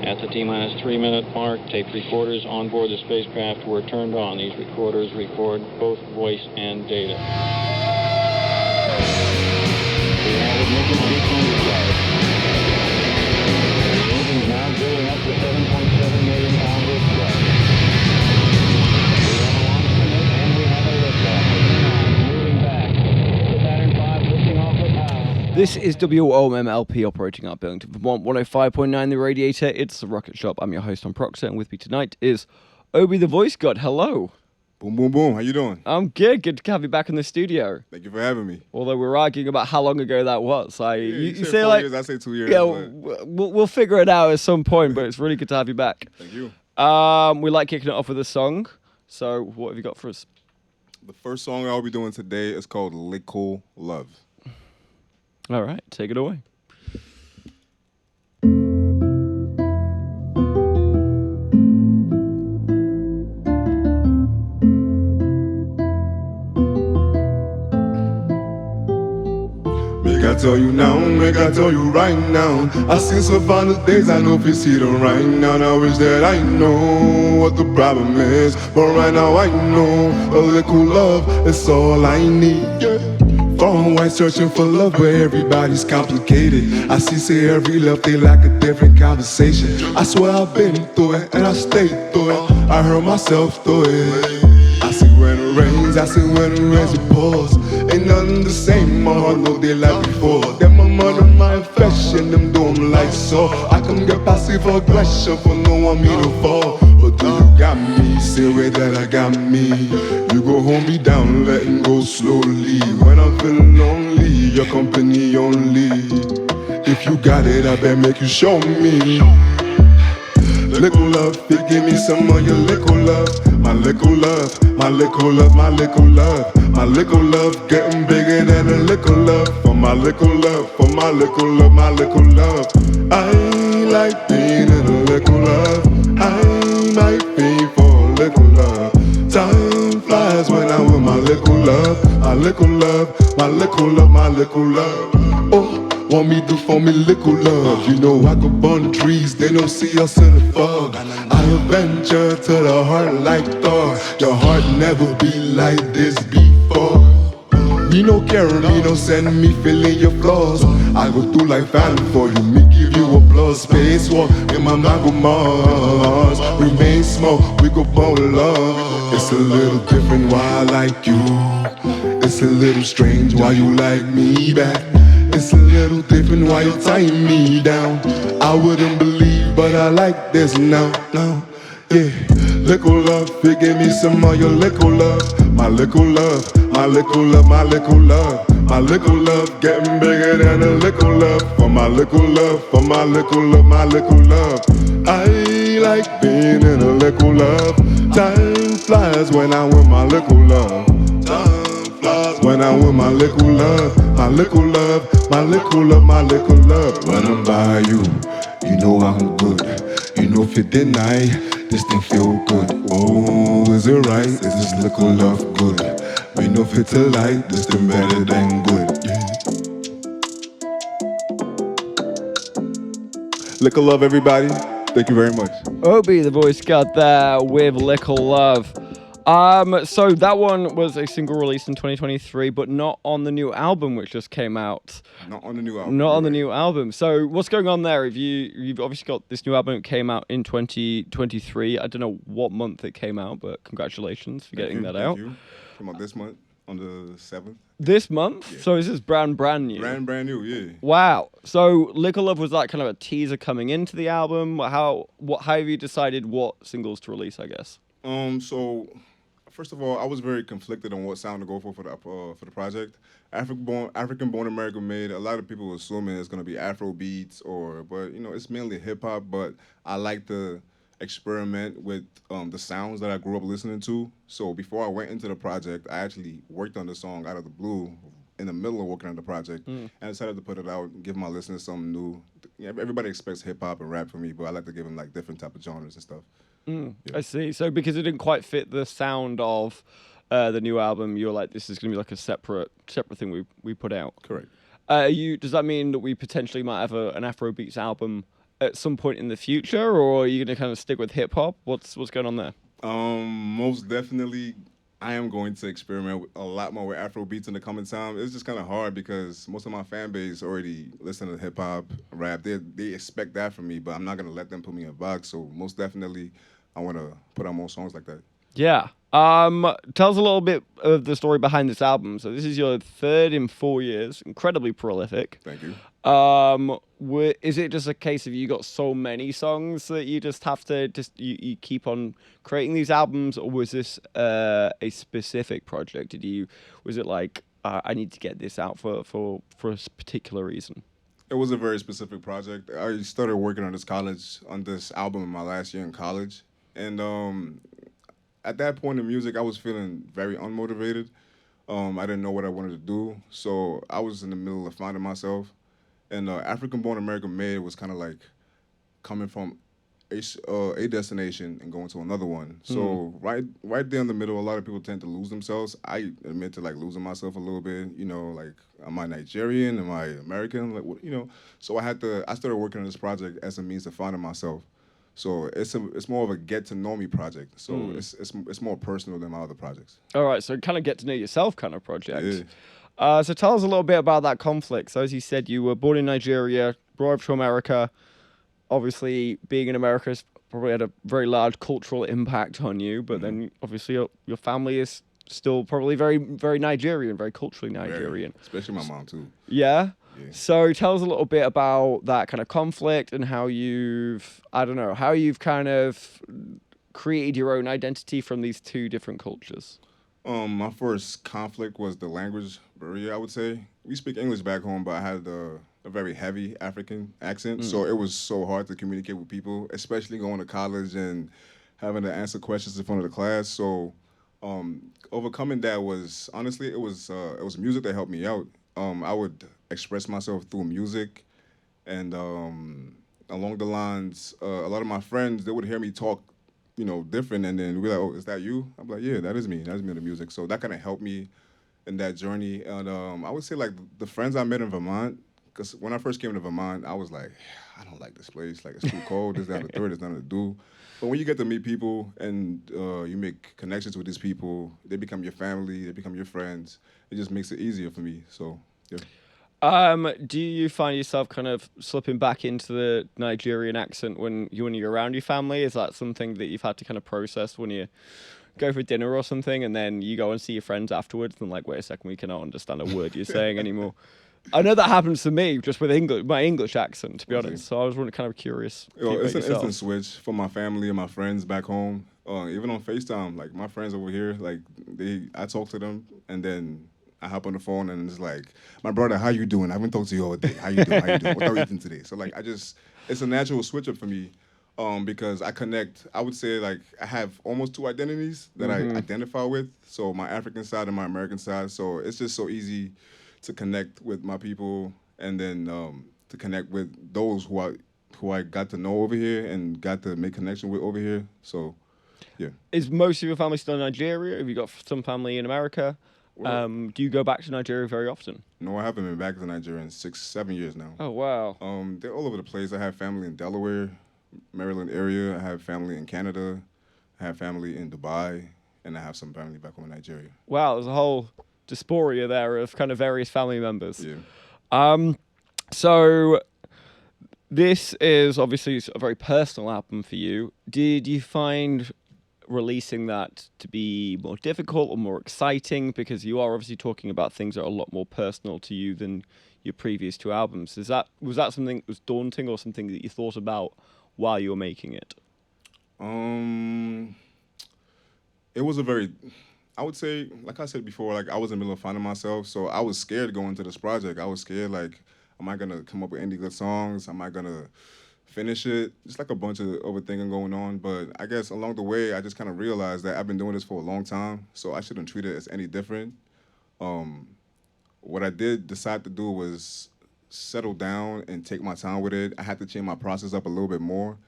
At the T-minus 3-minute mark, tape recorders on board the spacecraft were turned on. These recorders record both voice and data. We have ignition sequence start. The engine's now building up to 7.7 million pounds of thrust. We have a launch commit and we have a liftoff. Moving back. The Saturn V lifting off with power. This is WOMMLP operating out Billington Vermont 105.9 The Radiator. It's the Rocket Shop. I'm your host on Proxer, and with me tonight is Obi the Voicegod. Hello. Boom, boom, boom. How you doing? I'm good. Good to have you back in the studio. Thank you for having me. Although we're arguing about how long ago that was. You say say 4 like years, I say 2 years. yeah, we'll figure it out at some point. But it's really good to have you back. Thank you. We like kicking it off with a song. So what have you got for us? The first song I'll be doing today is called Lickle Love. All right, take it away. Make I tell you now, make I tell you right now. I seen some final days, I know if you see them right now. And I wish that I know what the problem is, but right now I know a little love is all I need. Yeah. Far and wide searching for love where everybody's complicated. I see say every love they like a different conversation. I swear I've been through it and I stayed through it. I heard myself through it. I see when it rains, I see when it rains it pours. Ain't nothing the same, my heart know they like before. Them my mother, my affection, them do 'em like so. I can get passive aggression for no one me to fall. But do you got me, say way that I got me. You go hold me down, letting go slowly. When I'm feeling lonely, your company only. If you got it, I bet make you show me. Little love, you give me some of your little love. My little love, my little love, my little love. My little love getting bigger than a little love. For my little love, for my little love, my little love. I like being in a little love. I might be for a little love. Time flies when I'm with my little love. My little love, my little love, my little love. Oh. Want me do for me little love. You know I could burn trees, they don't see us in the fog. I adventure to the heart like Thor. Your heart never be like this before. Me no care, me no send me feeling your flaws. I go through like Phantom for you, me give you applause. Space war, in my mind go Mars. Remain small, we go born love. It's a little different why I like you. It's a little strange why you like me back. It's a little different why you tie me down. I wouldn't believe, but I like this now, yeah. Little love, you give me some of your little love. My little love, my little love, my little love. My little love getting bigger than a little love. For my little love, for my little love, my little love. I like being in a little love. Time flies when I'm with my little love. When I'm with my little love, my little love, my little love, my little love. When I'm by you, you know I'm good. You know if you deny, this thing feel good. Oh, is it right? Is this little love good? We know if it's a lie, this thing better than good. Yeah. Little love, everybody. Thank you very much. Obi the Voicegod there with Lickle Love. So that one was a single release in 2023, but not on the new album which just came out. Not on the new album. Not on the new album. So what's going on there? You've obviously got this new album that came out in 2023. I don't know what month it came out, but congratulations for getting that out. Thank you. Came out this month on the 7th. This month? Yeah. So is this brand new? Brand new, yeah. Wow. So Lickle Love was like kind of a teaser coming into the album. How have you decided what singles to release, I guess? So first of all, I was very conflicted on what sound to go for the project. African born American made. A lot of people assuming it's gonna be Afro beats but you know it's mainly hip hop. But I like to experiment with the sounds that I grew up listening to. So before I went into the project, I actually worked on the song out of the blue in the middle of working on the project, and I decided to put it out, give my listeners something new. Yeah, everybody expects hip hop and rap from me, but I like to give them like different type of genres and stuff. Yeah. I see. So because it didn't quite fit the sound of the new album, you're like, this is going to be like a separate thing we put out. Correct. Does that mean that we potentially might have an Afrobeats album at some point in the future, or are you gonna kind of stick with hip hop? What's going on there? Most definitely, I am going to experiment a lot more with Afro beats in the coming time. It's just kind of hard because most of my fan base already listen to hip hop, rap. They expect that from me, but I'm not gonna let them put me in a box. So most definitely, I want to put out more songs like that. Yeah. Tell us a little bit of the story behind this album. So this is your third in 4 years, incredibly prolific. Thank you. Is it just a case of you got so many songs that you just have to you keep on creating these albums, or was this a specific project? Was it like I need to get this out for a particular reason? It was a very specific project. I started working on this album in my last year in college, and at that point in music, I was feeling very unmotivated. I didn't know what I wanted to do, so I was in the middle of finding myself. And African Born American Made was kind of like coming from a destination and going to another one. So right there in the middle, a lot of people tend to lose themselves. I admit to like losing myself a little bit. You know, like am I Nigerian? Am I American? Like you know. So I started working on this project as a means of finding myself. So it's more of a get to know me project. So it's more personal than my other projects. All right, so kind of get to know yourself kind of project. Yeah. So tell us a little bit about that conflict. So as you said, you were born in Nigeria, brought up to America. Obviously, being in America has probably had a very large cultural impact on you. But then, obviously, your family is still probably very, very Nigerian, very culturally Nigerian. Especially my mom too. Yeah? Yeah. So tell us a little bit about that kind of conflict and how you've kind of created your own identity from these two different cultures. My first conflict was the language barrier, I would say. We speak English back home, but I had a very heavy African accent, so it was so hard to communicate with people, especially going to college and having to answer questions in front of the class. So overcoming that was, honestly, it was music that helped me out. I would express myself through music, and along the lines, a lot of my friends, they would hear me talk different, and then we're like, "Oh, is that you?" I'm like, "Yeah, that is me. That's me in the music." So that kind of helped me in that journey. And I would say like the friends I met in Vermont, because when I first came to Vermont, I was like, I don't like this place. Like it's too cold. This, that, and the third. There's nothing to do. But when you get to meet people and you make connections with these people, they become your family. They become your friends. It just makes it easier for me. So yeah. Do you find yourself kind of slipping back into the Nigerian accent when you're around your family? Is that something that you've had to kind of process when you go for dinner or something, and then you go and see your friends afterwards, and like, wait a second, we cannot understand a word you're saying anymore? I know that happens to me just with my English accent, to be honest. So I was really kind of curious. It's an instant switch for my family and my friends back home. Even on FaceTime, like my friends over here, like I talk to them, and then I hop on the phone and it's like, my brother, how you doing? I haven't talked to you all day. How you doing? What are you eating today? So like, it's a natural switch up for me, because I connect. I would say like I have almost two identities that I identify with. So my African side and my American side. So it's just so easy to connect with my people, and then to connect with those who I got to know over here and got to make connection with over here. So, yeah. Is most of your family still in Nigeria? Have you got some family in America? Do you go back to Nigeria very often? No, I haven't been back to Nigeria in 6-7 years now. Oh, wow. They're all over the place. I have family in Delaware, Maryland area. I have family in Canada. I have family in Dubai, and I have some family back home in Nigeria. Wow, there's a whole dysphoria there of kind of various family members. Yeah. So this is obviously a very personal album for you. Did you find releasing that to be more difficult or more exciting, because you are obviously talking about things that are a lot more personal to you than your previous two albums? Was that something that was daunting, or something that you thought about while you were making it? It was I would say, like I said before, like I was in the middle of finding myself, so I was scared going into this project. I was scared, like, am I gonna come up with any good songs? Am I gonna finish it? Just like a bunch of overthinking going on. But I guess along the way, I just kind of realized that I've been doing this for a long time, so I shouldn't treat it as any different. What I did decide to do was settle down and take my time with it. I had to change my process up a little bit more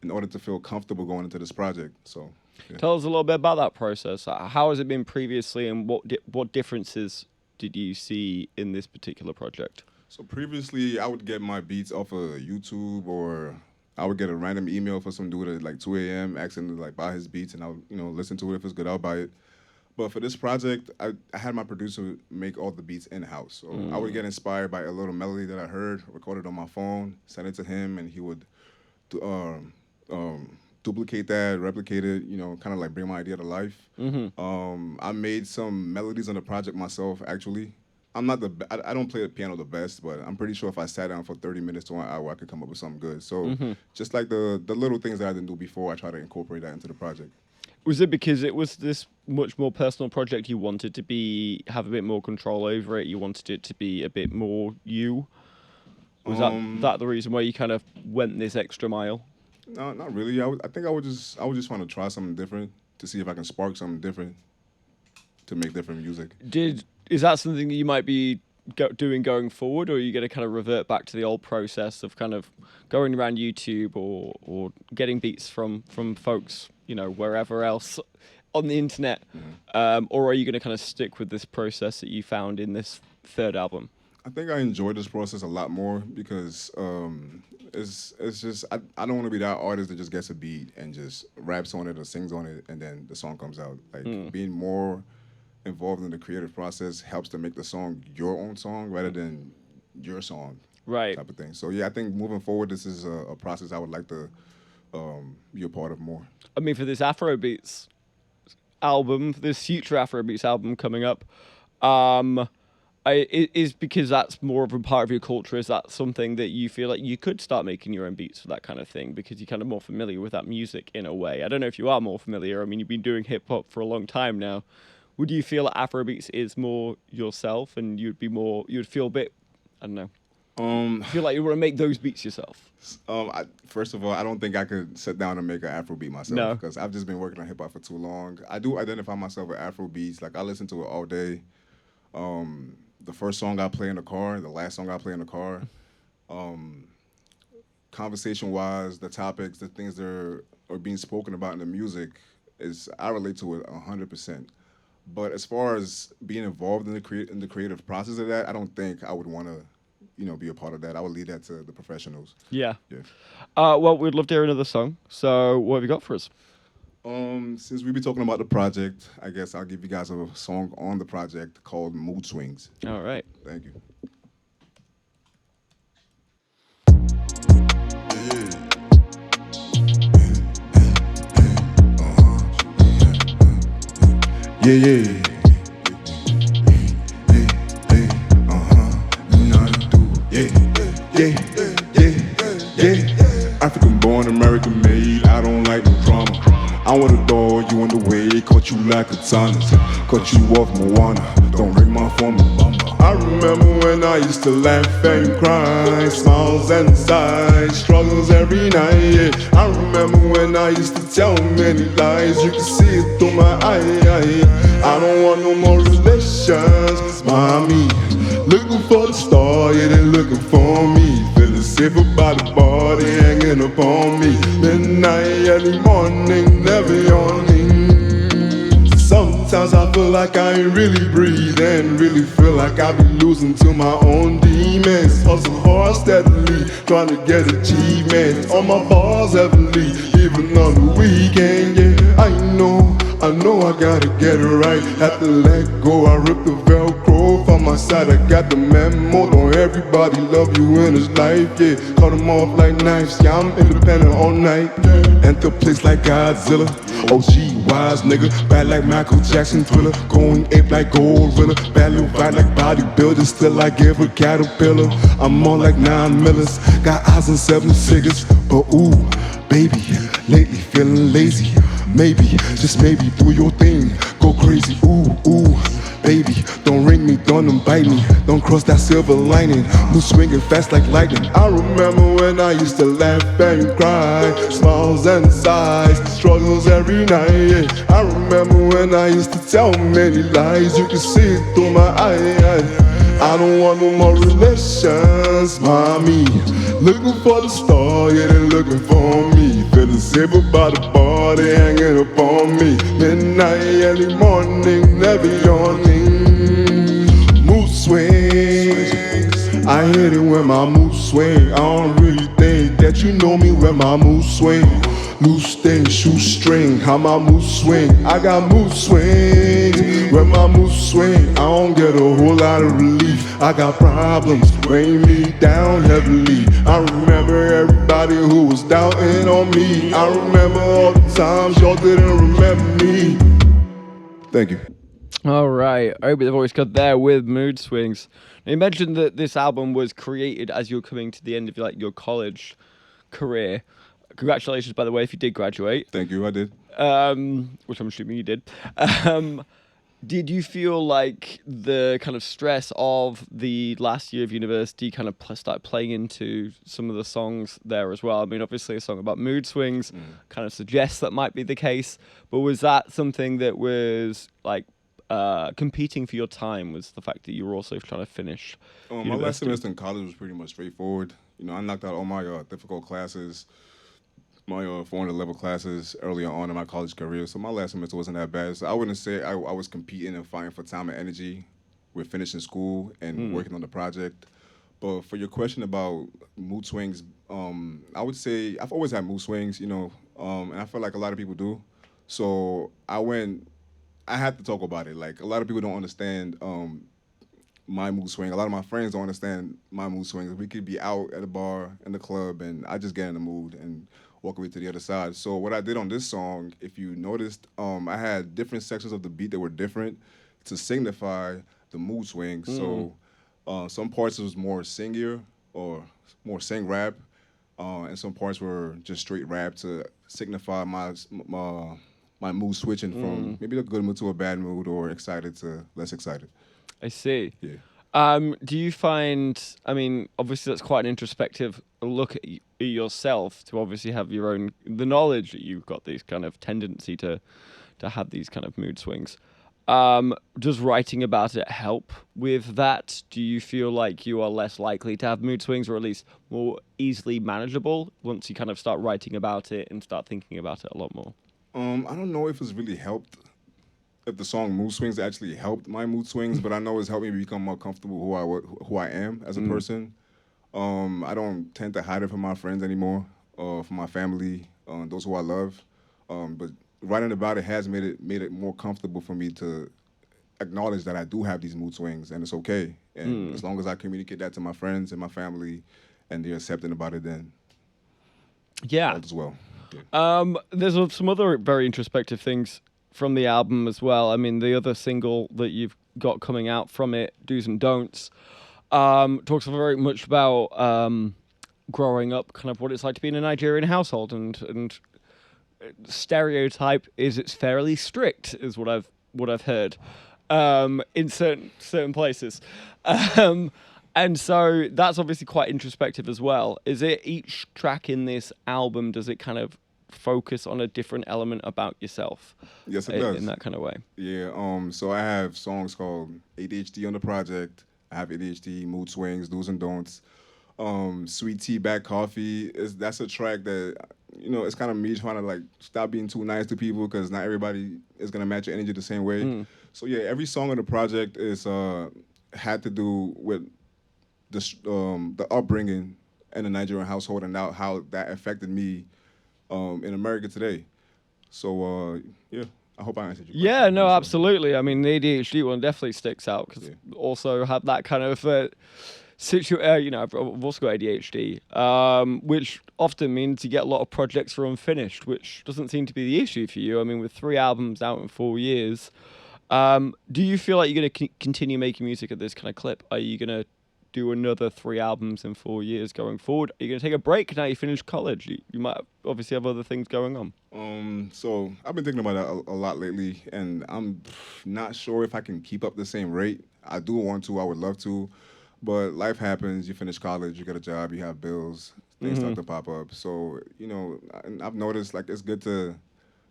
in order to feel comfortable going into this project. So, yeah. Tell us a little bit about that process. How has it been previously, and what differences did you see in this particular project? So previously, I would get my beats off of YouTube or I would get a random email for some dude at like 2 a.m. asking to like buy his beats, and I would listen to it. If it's good, I'll buy it. But for this project, I had my producer make all the beats in house. So I would get inspired by a little melody that I heard, recorded on my phone, send it to him, and he would duplicate that, replicate it, kind of like bring my idea to life. I made some melodies on the project myself, actually. I don't play the piano the best, but I'm pretty sure if I sat down for 30 minutes to 1 hour, I could come up with something good. So just like the little things that I didn't do before, I try to incorporate that into the project. Was it because it was this much more personal project you wanted to have a bit more control over it? You wanted it to be a bit more you? Was that the reason why you kind of went this extra mile? No, not really. I think I would just want to try something different to see if I can spark something different to make different music. Is that something that you might be doing going forward, or are you going to kind of revert back to the old process of kind of going around YouTube or getting beats from folks, wherever else on the internet, or are you going to kind of stick with this process that you found in this third album? I think I enjoyed this process a lot more because it's just I don't want to be that artist that just gets a beat and just raps on it or sings on it and then the song comes out. Like being more involved in the creative process helps to make the song your own song rather than your song, right? Type of thing. So yeah, I think moving forward, this is a process I would like to be a part of more. I mean, for this Afrobeats album, this future Afrobeats album coming up, is because that's more of a part of your culture. Is that something that you feel like you could start making your own beats for that kind of thing because you're kind of more familiar with that music in a way? I don't know if you are more familiar. I mean, you've been doing hip hop for a long time now. Would you feel that Afrobeats is more yourself and you'd feel a bit, I don't know, feel like you want to make those beats yourself? First of all, I don't think I could sit down and make an Afrobeat myself because I've just been working on hip hop for too long. I do identify myself with Afrobeats. Like I listen to it all day. The first song I play in the car, the last song I play in the car, conversation-wise, the topics, the things that are being spoken about in the music, I relate to it 100%. But as far as being involved in the creative process of that, I don't think I would want to, be a part of that. I would leave that to the professionals. Yeah. Yeah. Well, we'd love to hear another song. So what have you got for us? Since we be talking about the project, I guess I'll give you guys a song on the project called Mood Swings. All right. Thank you. Yeah. African born, American made, I don't like no drama. I wanna adore you in the way, caught you like a tonic. Caught you off Moana, don't ring my phone, Obama. I remember when I used to laugh and cry, smiles and sighs, struggles every night, yeah. I remember when I used to tell many lies, you can see it through my eye. I don't want no more relations, mommy. Looking for the star, yeah, they looking for me. Feeling safe about the body hanging upon me. Midnight, early morning, never yawning. Sometimes I feel like I ain't really breathing. Really feel like I be losing to my own demons. Hustle hard steadily, trying to get achievements. On my bars heavily, even on the weekend, yeah. I know I gotta get it right. Have to let go, I rip the Velcro from my side. I got the memo, don't everybody love you in this life, yeah. Cut them off like knives, yeah, I'm independent all night. Enter place like Godzilla, OG wise nigga. Bad like Michael Jackson Thriller, going ape like Gorilla. Bad little fight like bodybuilder, still I give a caterpillar. I'm more like 9 millers, got eyes on 7 figures. But ooh, baby, lately feeling lazy. Maybe, just maybe, do your thing, go crazy, ooh, baby, don't ring me, don't bite me, don't cross that silver lining, move swinging fast like lightning. I remember when I used to laugh and cry, smiles and sighs, struggles every night, yeah. I remember when I used to tell many lies, you can see it through my eye. I don't want no more relations, mommy. Looking for the star, yeah, they looking for me. Feeling safe about the body hanging upon me. Midnight, early morning, never yawning. Mood swings, I hit it when my mood swing. I don't really think that that you know me when my mood swing. Loose thing, shoestring, how my mood swing. I got mood swings. When my mood swing, I don't get a whole lot of relief. I got problems weighing me down heavily. I remember everybody who was doubting on me. I remember all the times y'all didn't remember me. Thank you. All right, Obi the Voicegod there with Mood Swings. Now, you mentioned that this album was created as you were coming to the end of your college career. Congratulations, by the way, if you did graduate. Thank you, I did. Which I'm assuming you did. Did you feel like the kind of stress of the last year of university kind of start playing into some of the songs there as well? I mean, obviously a song about mood swings kind of suggests that might be the case, but was that something that was competing for your time, was the fact that you were also trying to finish My last semester in college was pretty much straightforward. I knocked out all my difficult classes, my 400 level classes earlier on in my college career. So my last semester wasn't that bad. So I wouldn't say I was competing and fighting for time and energy with finishing school and working on the project. But for your question about mood swings, I would say I've always had mood swings, and I feel like a lot of people do. So I had to talk about it. Like, a lot of people don't understand my mood swing. A lot of my friends don't understand my mood swings. We could be out at a bar, in the club, and I just get in the mood and walk away to the other side. So what I did on this song, if you noticed, I had different sections of the beat that were different to signify the mood swing. So some parts was more singier or more sing rap, and some parts were just straight rap to signify my mood switching from maybe a good mood to a bad mood or excited to less excited. I see. Yeah. Do you find, I mean, obviously that's quite an introspective look at yourself to obviously have the knowledge that you've got these kind of tendency to have these kind of mood swings. Does writing about it help with that? Do you feel like you are less likely to have mood swings, or at least more easily manageable once you kind of start writing about it and start thinking about it a lot more? I don't know if it's really helped, if the song Mood Swings actually helped my mood swings, but I know it's helped me become more comfortable who I am as a person. I don't tend to hide it from my friends anymore, from my family, those who I love. But writing about it has made it more comfortable for me to acknowledge that I do have these mood swings, and it's okay. And as long as I communicate that to my friends and my family, and they're accepting about it, then all is well. Yeah. There's some other very introspective things from the album as well. I mean, the other single that you've got coming out from it, Do's and Don'ts, talks very much about growing up, kind of what it's like to be in a Nigerian household, and stereotype is it's fairly strict, is what I've heard in certain places. And so that's obviously quite introspective as well. Is it each track in this album, does it kind of focus on a different element about yourself? Yes, it does. In that kind of way. Yeah. So I have songs called ADHD on the project. I have ADHD, Mood Swings, Do's and Don'ts. Sweet Tea, Bad Coffee. That's a track that, it's kind of me trying to stop being too nice to people, because not everybody is gonna match your energy the same way. So yeah, every song on the project is had to do with the upbringing in the Nigerian household and how that affected me in America today. So yeah, I hope I answered you. Yeah, no, absolutely. I mean, the ADHD one definitely sticks out, because also have that kind of I've also got ADHD, which often means you get a lot of projects that are unfinished, which doesn't seem to be the issue for you. I mean, with 3 albums out in 4 years, do you feel like you're going to continue making music at this kind of clip? Are you going to do another 3 albums in 4 years going forward? Are you going to take a break now you finish college? You might obviously have other things going on. So I've been thinking about that a lot lately, and I'm not sure if I can keep up the same rate. I do want to, I would love to, but life happens. You finish college, you get a job, you have bills, things start to pop up. So, I've noticed it's good to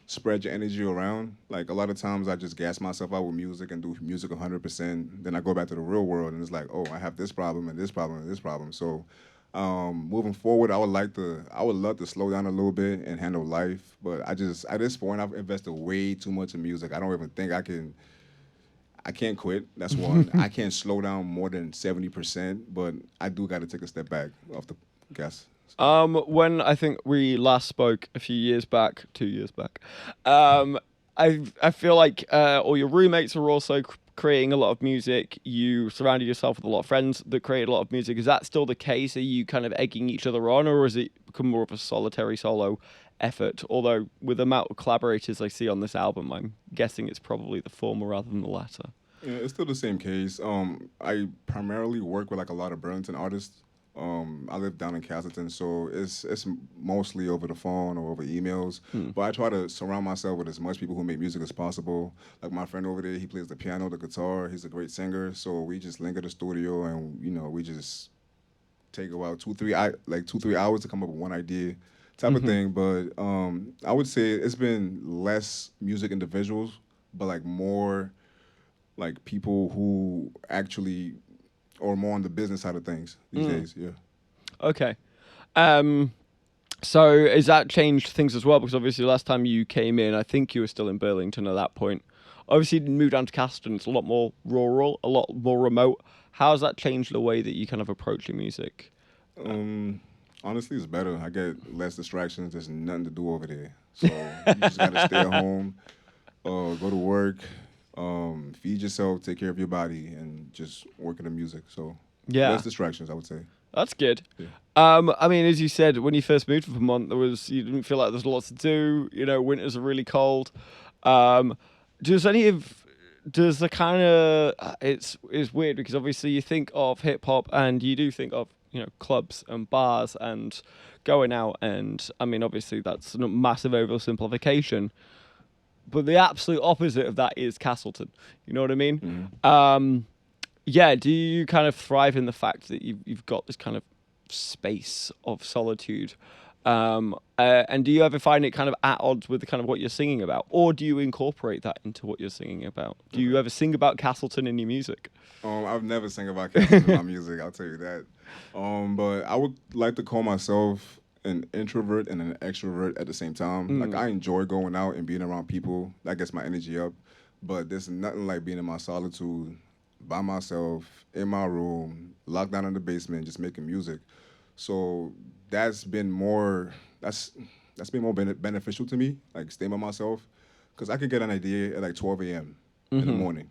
spread your energy around. Like, a lot of times I just gas myself out with music and do music 100%. Then I go back to the real world and it's like, oh, I have this problem and this problem and this problem. So moving forward, I would love to slow down a little bit and handle life. But at this point, I've invested way too much in music. I don't even think I can't quit. That's one. I can't slow down more than 70%, but I do got to take a step back off the gas. When I think we last spoke a few years back, 2 years back, I feel like all your roommates are also creating a lot of music. You surrounded yourself with a lot of friends that create a lot of music. Is that still the case? Are you kind of egging each other on, or has it become more of a solitary solo effort? Although with the amount of collaborators I see on this album, I'm guessing it's probably the former rather than the latter. Yeah, it's still the same case. I primarily work with like a lot of Burlington artists. I live down in Castleton, so it's mostly over the phone or over emails. But I try to surround myself with as much people who make music as possible. Like my friend over there, he plays the piano, the guitar. He's a great singer, so we just link at the studio and we just take about 2-3 hours to come up with one idea, type of thing. But I would say it's been less music individuals, but like more like people who actually or more on the business side of things these days. Yeah. Okay. So has that changed things as well? Because obviously last time you came in, I think you were still in Burlington at that point. Obviously you moved down to Caston. It's a lot more rural, a lot more remote. How has that changed the way that you kind of approach your music? Honestly, it's better. I get less distractions. There's nothing to do over there. So you just got to stay at home, go to work, feed yourself, take care of your body, and just work in the music. So less distractions, I would say. That's good. Yeah. I mean, as you said, when you first moved to Vermont, you didn't feel like there's lots to do. Winters are really cold. Does the kind of it's weird because obviously you think of hip hop and you do think of clubs and bars and going out, and I mean obviously that's a massive oversimplification. But the absolute opposite of that is Castleton. You know what I mean? Mm-hmm. Do you kind of thrive in the fact that you've got this kind of space of solitude? And do you ever find it kind of at odds with the kind of what you're singing about? Or do you incorporate that into what you're singing about? Do you ever sing about Castleton in your music? I've never sang about Castleton in my music, I'll tell you that. But I would like to call myself an introvert and an extrovert at the same time. Like I enjoy going out and being around people. That gets my energy up. But there's nothing like being in my solitude, by myself, in my room, locked down in the basement, just making music. So that's been more beneficial to me, like staying by myself. Because I could get an idea at like 12 a.m. in the morning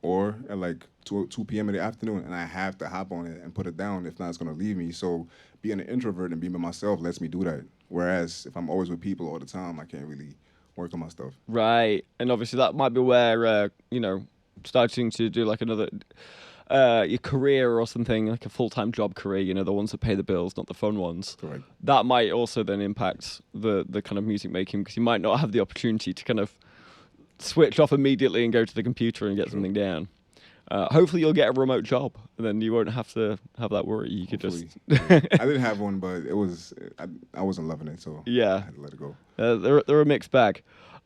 or at like 2 p.m. in the afternoon, and I have to hop on it and put it down. If not, it's going to leave me. So being an introvert and being by myself lets me do that. Whereas if I'm always with people all the time, I can't really work on my stuff. Right. And obviously that might be where, starting to do like another your career or something, like a full-time job career, the ones that pay the bills, not the fun ones. Correct. That might also then impact the kind of music making, because you might not have the opportunity to kind of switch off immediately and go to the computer and get something down. Hopefully you'll get a remote job, and then you won't have to have that worry. You could just... I didn't have one, but I wasn't loving it, so yeah. I had to let it go. They're a mixed bag.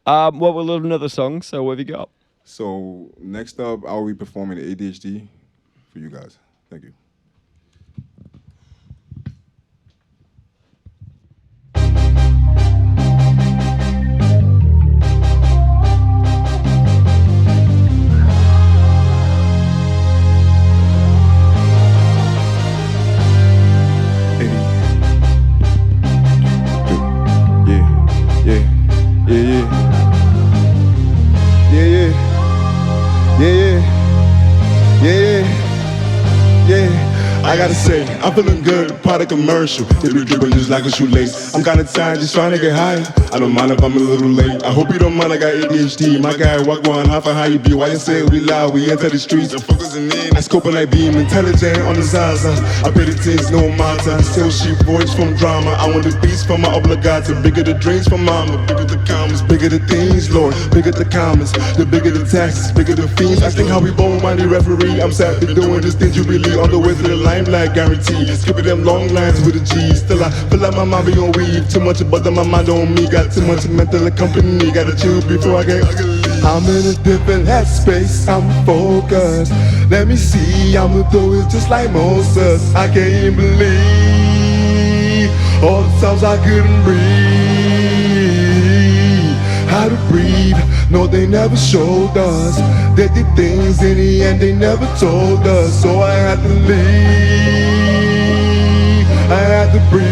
Well, we'll love another song, so what have you got? So next up, I'll be performing ADHD for you guys. Thank you. I gotta say, I'm feeling good, part of commercial. They be dripping just like a shoelace. I'm kinda tired, just trying to get high. I don't mind if I'm a little late. I hope you don't mind, I got ADHD. My guy walk one half of how you be. Why you say we loud, we enter the streets. I'm focusing in, I scoping like beam, intelligent on the Zaza. I pay the things, no matter. Still sheep voice from drama. I want the beats from my obligata. Bigger the dreams from mama, bigger the commas. Bigger the things, Lord, bigger the commas. The bigger the taxes, bigger the fiends. I think how we bone money referee. I'm sad for doing this thing, you really on the way to the limelight, guaranteed. Skipping them long lines with a G. Still I feel like my mind be on weave. Too much about my mind on me. Got too much mental company. Gotta chill before I get ugly. I'm in a different headspace, I'm focused. Let me see, I'ma do it just like Moses. I can't even believe all the times I couldn't breathe. How to breathe, no they never showed us. They did things in the end they never told us. So I had to leave. I had to breathe.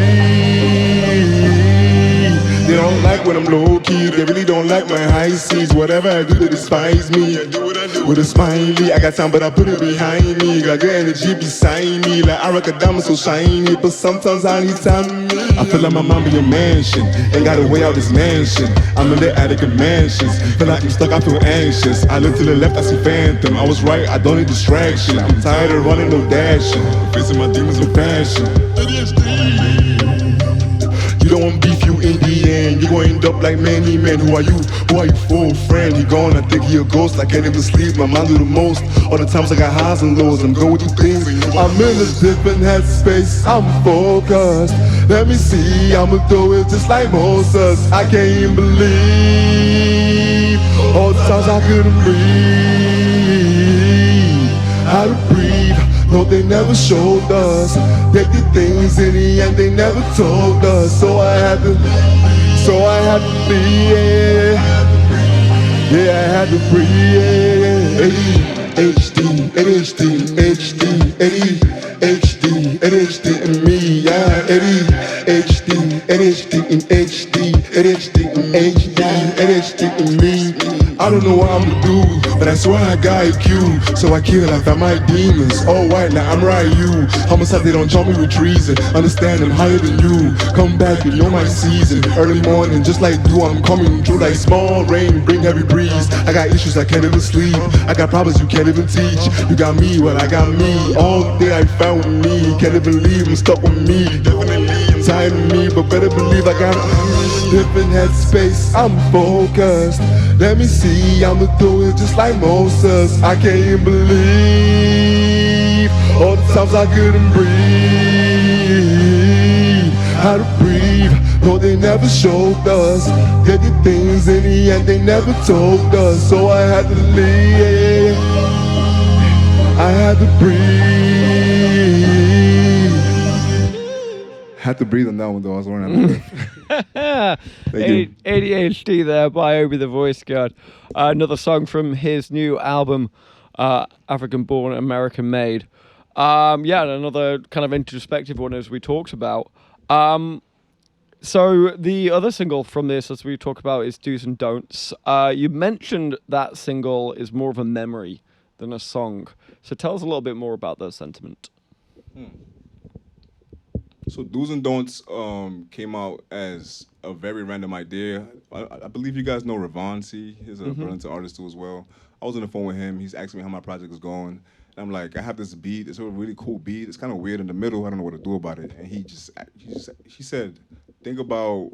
They don't like when I'm low key. They really don't like my high seas. Whatever I do, they despise me. I do what I do with a smiley. I got time, but I put it behind me. Got good energy beside me. Like I rock a diamond so shiny. But sometimes I need time. I feel like my mom in a mansion. Ain't got a way out this mansion. I'm in the attic of mansions. Feel like I'm stuck, I feel anxious. I look to the left, I see phantom. I was right, I don't need distraction. I'm tired of running, no dashing. Facing my demons with passion. You don't want beef, you in the end. You gon' end up like many men. Who are you? Who are you for? Friend, he gone, I think he a ghost. I can't even sleep, my mind do the most. All the times I got highs and lows, I'm going through things. I'm in a different headspace, I'm focused. Let me see, I'ma do it just like Moses. I can't even believe all the times I couldn't breathe. How to breathe. No, they never showed us. They did things in the end they never told us. So I had to breathe. Yeah, I had to breathe. HD, HD, HD, HD, HD in me. Yeah, HD, HD, HD, HD, HD, HD in me. I don't know what I'ma do, but I swear I got IQ. So I kill like I'm my demons. Oh, white, now I'm right, you. Homicide, they don't jump me with treason. Understand I'm higher than you. Come back, you know my season. Early morning, just like you, I'm coming through like small rain, bring heavy breeze. I got issues, I can't even sleep. I got problems you can't even teach. You got me, well, I got me. All day I found with me. Can't even leave, I'm stuck with me. Definitely, I'm tired of me, but better believe I got a different headspace. I'm focused. Let me see, I'ma do it just like Moses. I can't even believe all the times I couldn't breathe. How to breathe. No, they never showed us. They did things in the end they never told us. So I had to leave. I had to breathe. Had to breathe on that one though. I was learning how to Thank you. ADHD there by Obi the Voice God. Another song from his new album, African Born, American Made. Yeah, and another kind of introspective one as we talked about. So the other single from this, as we talk about, is Do's and Don'ts. You mentioned that single is more of a memory than a song. So tell us a little bit more about that sentiment. So Do's and Don'ts came out as a very random idea. I believe you guys know Ravon C. He's a brilliant artist too as well. I was on the phone with him. He's asking me how my project is going. And I'm like, I have this beat. It's a really cool beat. It's kind of weird in the middle. I don't know what to do about it. And he said, think about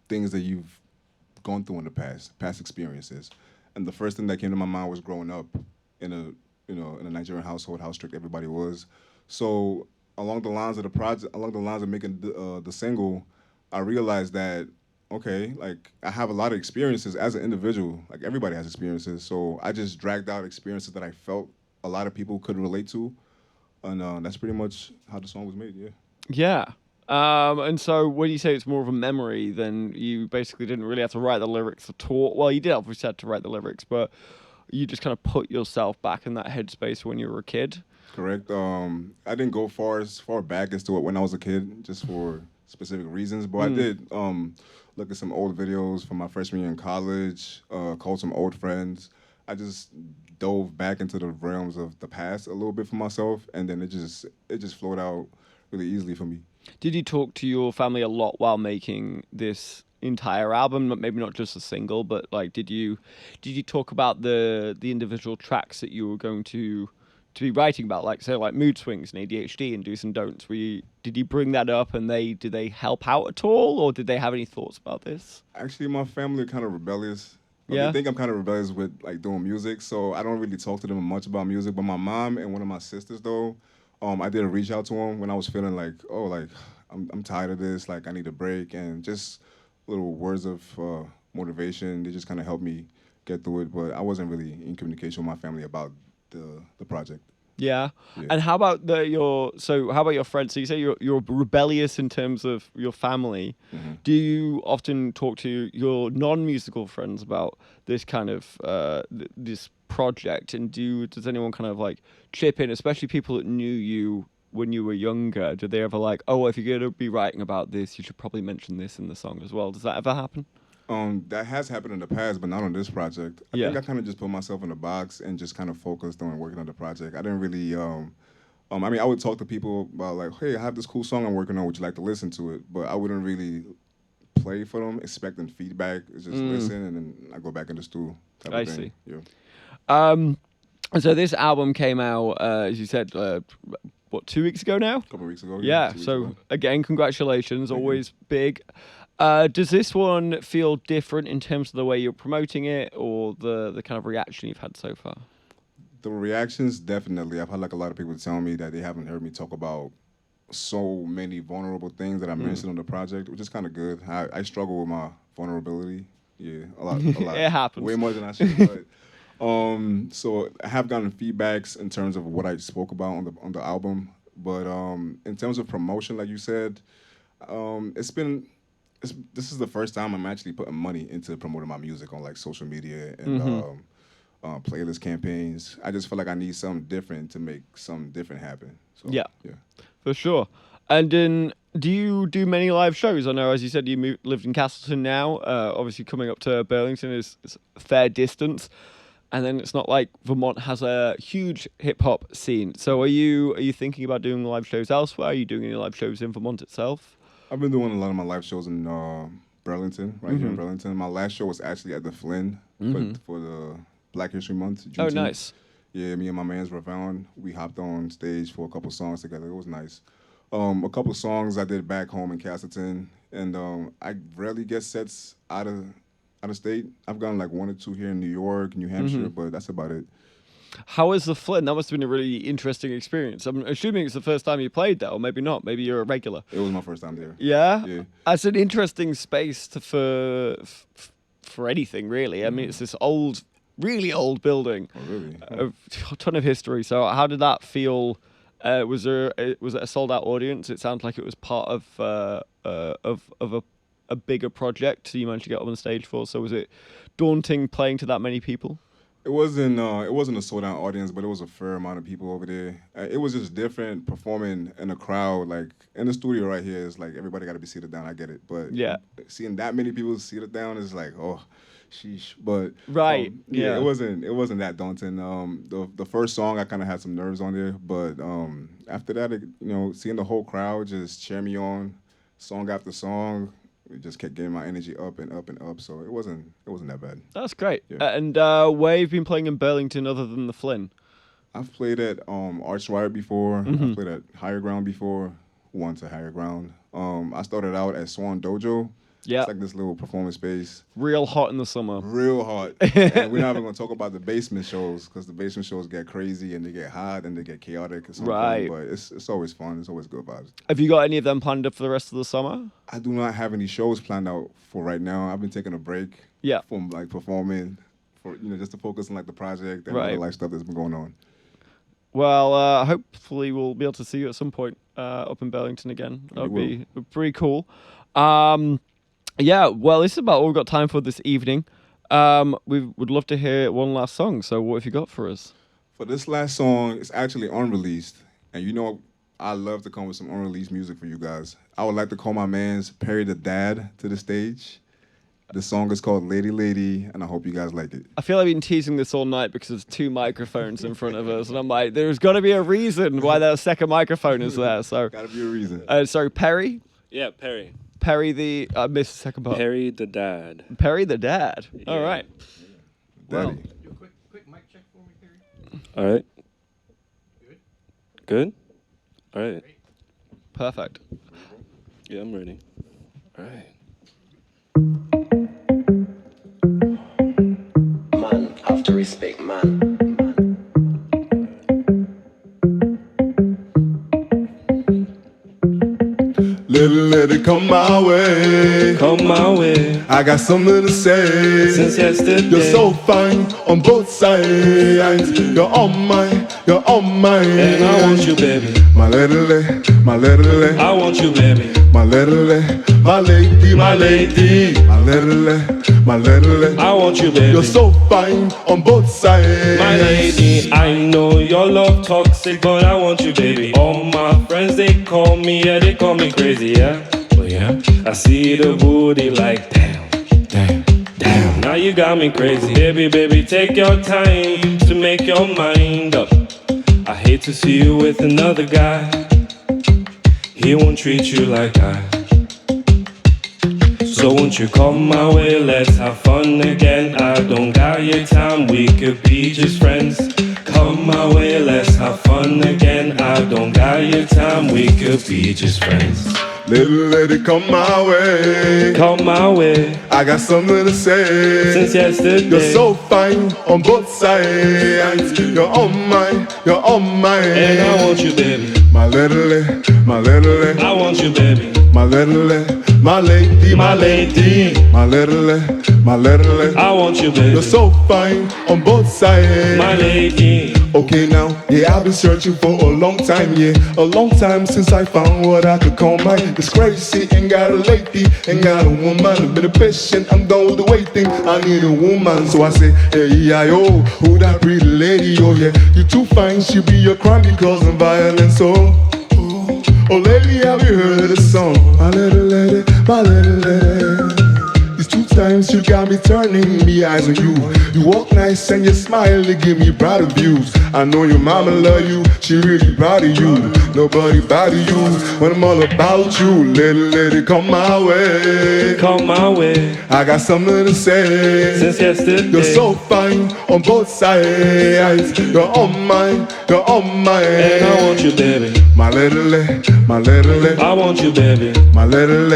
things that you've gone through in the past experiences. And the first thing that came to my mind was growing up in a Nigerian household, how strict everybody was. So along the lines of the project, along the lines of making the single, I realized that, okay, like I have a lot of experiences as an individual. Like everybody has experiences. So I just dragged out experiences that I felt a lot of people could relate to. And that's pretty much how the song was made, yeah. Yeah. And so when you say it's more of a memory, then you basically didn't really have to write the lyrics at all. Well, you did obviously have to write the lyrics, but you just kind of put yourself back in that headspace when you were a kid. Correct. I didn't go as far back as to it when I was a kid, just for specific reasons. But I did look at some old videos from my freshman year in college, called some old friends. I just dove back into the realms of the past a little bit for myself, and then it just flowed out really easily for me. Did you talk to your family a lot while making this entire album? Maybe not just a single, but like, did you talk about the individual tracks that you were going to be writing about, like say like mood swings and ADHD and do's and don'ts? Did you bring that up, and did they help out at all, or did they have any thoughts about this? Actually, my family are kind of rebellious. Yeah. They think I'm kind of rebellious with like doing music, so I don't really talk to them much about music. But my mom and one of my sisters, though, I did reach out to them when I was feeling like, oh, like I'm tired of this, like I need a break, and just little words of motivation. They just kind of helped me get through it. But I wasn't really in communication with my family about the project. Yeah. And how about your friends? So you say you're rebellious in terms of your family. Mm-hmm. Do you often talk to your non-musical friends about this kind of this project? And does anyone kind of like chip in, especially people that knew you when you were younger, did they ever like, oh, if you're gonna be writing about this, you should probably mention this in the song as well? Does that ever happen? That has happened in the past, but not on this project. I Yeah. think I kind of just put myself in a box and just kind of focused on working on the project. I didn't really. I mean, I would talk to people about like, hey, I have this cool song I'm working on. Would you like to listen to it? But I wouldn't really play for them, expecting feedback. It's just listen, and then I go back in the stool. Type I of thing. see. Yeah. So this album came out, as you said, what, 2 weeks ago now? A couple of weeks ago. Yeah. 2 weeks So ago. again, congratulations. Thank you. Always big. Does this one feel different in terms of the way you're promoting it, or the kind of reaction you've had so far? The reactions, definitely. I've had like a lot of people tell me that they haven't heard me talk about so many vulnerable things that I mentioned on the project, which is kind of good. I struggle with my vulnerability. Yeah, a lot. It happens. Way more than I should. But so I have gotten feedbacks in terms of what I spoke about on the album. But in terms of promotion, like you said, this is the first time I'm actually putting money into promoting my music on like social media and playlist campaigns. I just feel like I need something different to make something different happen. So, Yeah. yeah. For sure. And then, do you do many live shows? I know, as you said, you lived in Castleton now. Obviously, coming up to Burlington is a fair distance. And then it's not like Vermont has a huge hip hop scene. So are you thinking about doing live shows elsewhere? Are you doing any live shows in Vermont itself? I've been doing a lot of my live shows in Burlington, right here in Burlington. My last show was actually at the Flynn for the Black History Month. Oh, Juneteenth. nice. Yeah, me and my man's Ravon, we hopped on stage for a couple songs together. It was nice. A couple songs I did back home in Castleton, and I rarely get sets out of state. I've gotten like 1 or 2 here in New York, New Hampshire, but that's about it. How was the Flynn? That must have been a really interesting experience. I'm assuming it's the first time you played there, or maybe not. Maybe you're a regular. It was my first time there. Yeah? Yeah. That's an interesting space for anything, really. I mean, it's this really old building. Oh, really? A ton of history. So how did that feel? Was it a sold out audience? It sounds like it was part of a bigger project you managed to get up on stage for. So was it daunting playing to that many people? It wasn't a sold out audience, but it was a fair amount of people over there. It was just different performing in a crowd. Like in the studio right here, it's like everybody got to be seated down. I get it, but Yeah. seeing that many people seated down is like, oh, sheesh. But Right. Yeah. it wasn't that daunting. The first song I kind of had some nerves on there, but after that, seeing the whole crowd just cheer me on, song after song. It just kept getting my energy up and up and up, so it wasn't that bad. That's great. Yeah. And where have you been playing in Burlington other than the Flynn? I've played at Archwire before. I've played at Higher Ground before. Once at Higher Ground. I started out at Swan Dojo. Yeah. It's like this little performance space. Real hot in the summer. Real hot. And we're not even going to talk about the basement shows because the basement shows get crazy and they get hot and they get chaotic at some Right. point. But it's always fun. It's always good vibes. Have you got any of them planned up for the rest of the summer? I do not have any shows planned out for right now. I've been taking a break Yeah. from like performing for just to focus on like the project and all Right. the life stuff that's been going on. Well, hopefully we'll be able to see you at some point up in Burlington again. That would be pretty cool. Yeah, well, this is about all we've got time for this evening. We would love to hear one last song. So what have you got for us? For this last song, it's actually unreleased. And I love to come with some unreleased music for you guys. I would like to call my man's Perry the Dad to the stage. The song is called Lady Lady, and I hope you guys like it. I feel I've been teasing this all night because there's 2 microphones in front of us. And I'm like, there's got to be a reason why that second microphone is there. So, Gotta be a reason. sorry, Perry? Yeah, Perry. Perry I missed the second part. Perry the Dad. Perry the Dad. All Yeah. right. Well, Daddy. Do a quick mic check for me, Perry. All right. Good? Good? All right. perfect. Yeah, I'm ready. All right. Man, have to respect man. Let it come my way. Come my way. I got something to say. Since yesterday. You're so fine on both sides. You're on mine. And I want you, baby. My little, I want you, baby. my little, my lady, my lady. My little, I want you, baby. you're so fine on both sides. My lady, I know your love toxic, but I want you, baby. All my friends, they call me, yeah, they call me crazy, yeah. But yeah, I see the booty like damn. Now you got me crazy, baby, take your time to make your mind up. I hate to see you with another guy. He won't treat you like I. So won't you come my way, let's have fun again. I don't got your time, we could be just friends. Come my way, let's have fun again. I don't got your time, we could be just friends. Little lady, come my way. Come my way. I got something to say. Since yesterday. You're so fine on both sides. You're on mine. And I want you, baby. My little, I want you, baby. my little, my lady, My lady. my little. I want you, baby. You're so fine on both sides. My lady. Okay now, yeah, I've been searching for a long time, yeah. A long time since I found what I could call mine. It's crazy, ain't got a lady, ain't got a woman. I've been patient, I'm done with the waiting. I need a woman, so I say, hey, yo, who that pretty lady, oh yeah. You too fine, she be your crime because I'm violent, so. Oh lady, have you heard of this song? My little lady, my little lady. These 2 times you got me turning me eyes on you. You walk nice and you smile, you give me brighter views. I know your mama love you, she really proud of you. Nobody bout you when I'm all about you. Little lady, come my way. Come my way. I got something to say. Since yesterday. You're so fine on both sides. You're on mine. And I want you, baby. My little, I want you, baby. my little,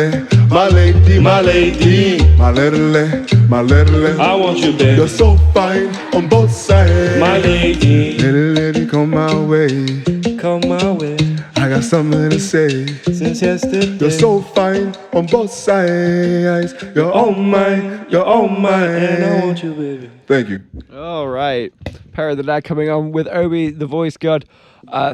my lady, My lady. my little. I want you, baby. You're so fine on both sides. My lady. Little lady, come my way. Come my way. I got something to say. Since yesterday. You're so fine on both sides. You're on mine. And I want you, baby. Thank you. All right. Perry the Dad coming on with Obi, the voice god.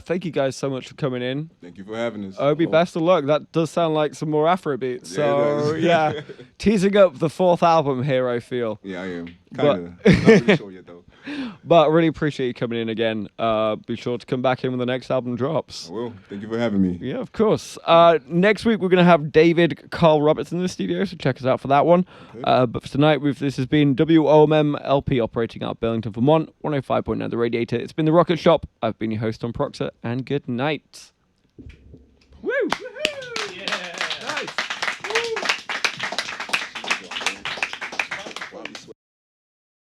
Thank you guys so much for coming in. Thank you for having us. Obi, best of luck. That does sound like some more Afro beats. Yeah, it So, does. yeah. Teasing up the 4th album here, I feel. Yeah, I am. But- Kinda. Not really sure yet though. But really appreciate you coming in again. Be sure to come back in when the next album drops. I will. Thank you for having me. Yeah, of course. Next week, we're going to have David Carl Roberts in the studio, so check us out for that one. But for tonight, this has been WOMM LP operating out of Burlington, Vermont, 105.9 The Radiator. It's been The Rocket Shop. I've been your host, Tom Proxer, and good night.